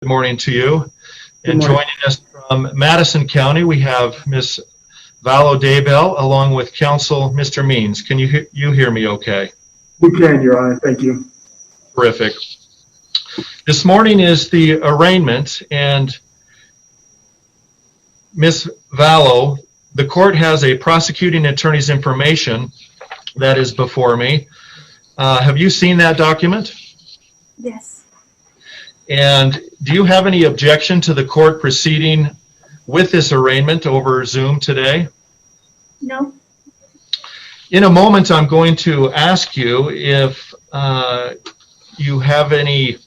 Good morning to you. Good And morning. joining us from Madison County, we have Ms. Vallow along with counsel Mr. Means. Can you hear me okay? We can, Your Honor. Thank you. Terrific. This morning is the arraignment, and Ms. Vallow, the court has a prosecuting attorney's information that is before me. Have you seen that document? Yes. And do you have any objection to the court proceeding with this arraignment over Zoom today? No. In a moment, I'm going to ask you if you have any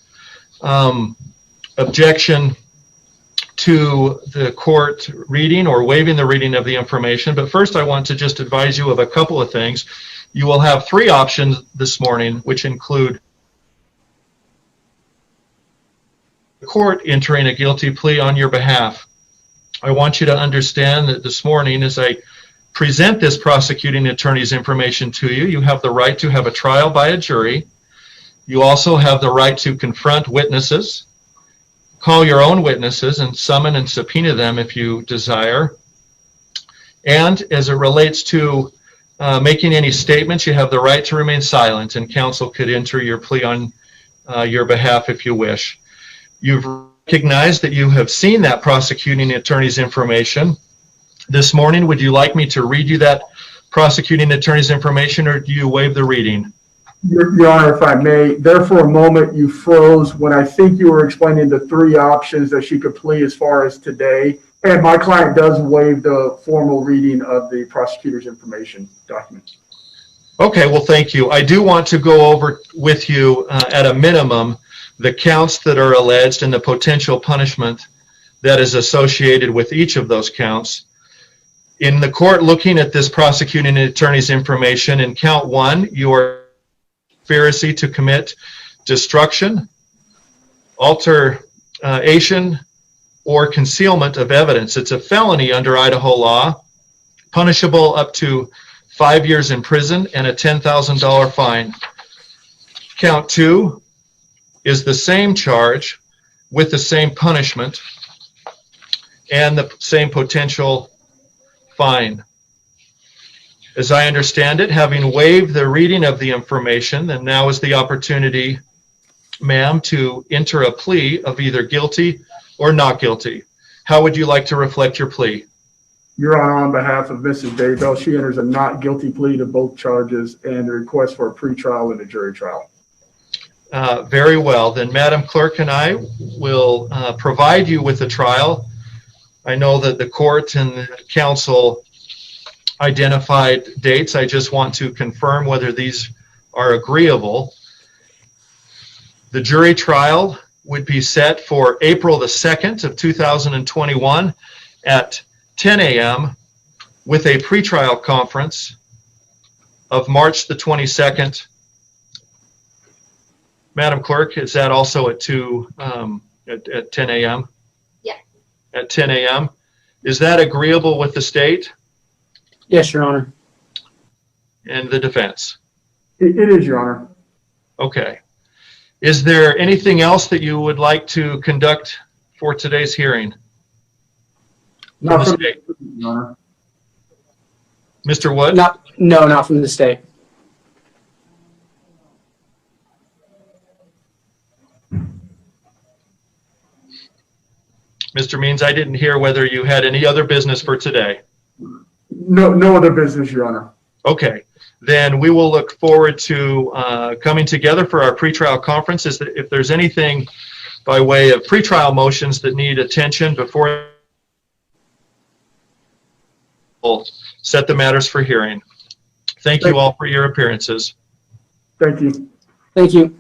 objection to the court reading or waiving the reading of the information. But first, I want to just advise you of a couple of things. You will have three options this morning, which include the court entering a guilty plea on your behalf. I want you to understand that this morning, as I present this prosecuting attorney's information to you, you have the right to have a trial by a jury. You also have the right to confront witnesses, call your own witnesses, and summon and subpoena them if you desire. And as it relates to making any statements, you have the right to remain silent, and counsel could enter your plea on your behalf if you wish. You've recognized that you have seen that prosecuting attorney's information. This morning, would you like me to read you that prosecuting attorney's information, or do you waive the reading? Your Honor, if I may, there for a moment you froze when I think you were explaining the three options that she could plea as far as today. And my client does waive the formal reading of the prosecutor's information document. Okay, well, thank you. I do want to go over with you at a minimum the counts that are alleged and the potential punishment that is associated with each of those counts. In the court looking at this prosecuting attorney's information, in count one, you are conspiracy to commit destruction, alteration, or concealment of evidence. It's a felony under Idaho law, punishable up to 5 years in prison and a $10,000 fine. Count two is the same charge with the same punishment and the same potential fine. As I understand it, having waived the reading of the information, then now is the opportunity, ma'am, to enter a plea of either guilty or not guilty. How would you like to reflect your plea? Your Honor, on behalf of Mrs. Daybell, she enters a not guilty plea to both charges and a request for a pretrial and a jury trial. Very well. Then Madam Clerk and I will provide you with a trial. I know that the court and the counsel identified dates. I just want to confirm whether these are agreeable. The jury trial would be set for April the 2nd of 2021 at 10 a.m. with a pretrial conference of March the 22nd. Madam Clerk, is that also at 10 a.m.? Yeah. At 10 a.m. Is that agreeable with the state Yes, Your Honor. and the defense? It is, Your Honor. Okay. Is there anything else that you would like to conduct for today's hearing? Not the from state. Your Honor. Mr. Wood? No, not from the state. Mr. Means, I didn't hear whether you had any other business for today. No other business, Your Honor. Okay. Then we will look forward to coming together for our pretrial conference. If there's anything by way of pretrial motions that need attention before we'll set the matters for hearing. Thank you all for your appearances. Thank you. Thank you.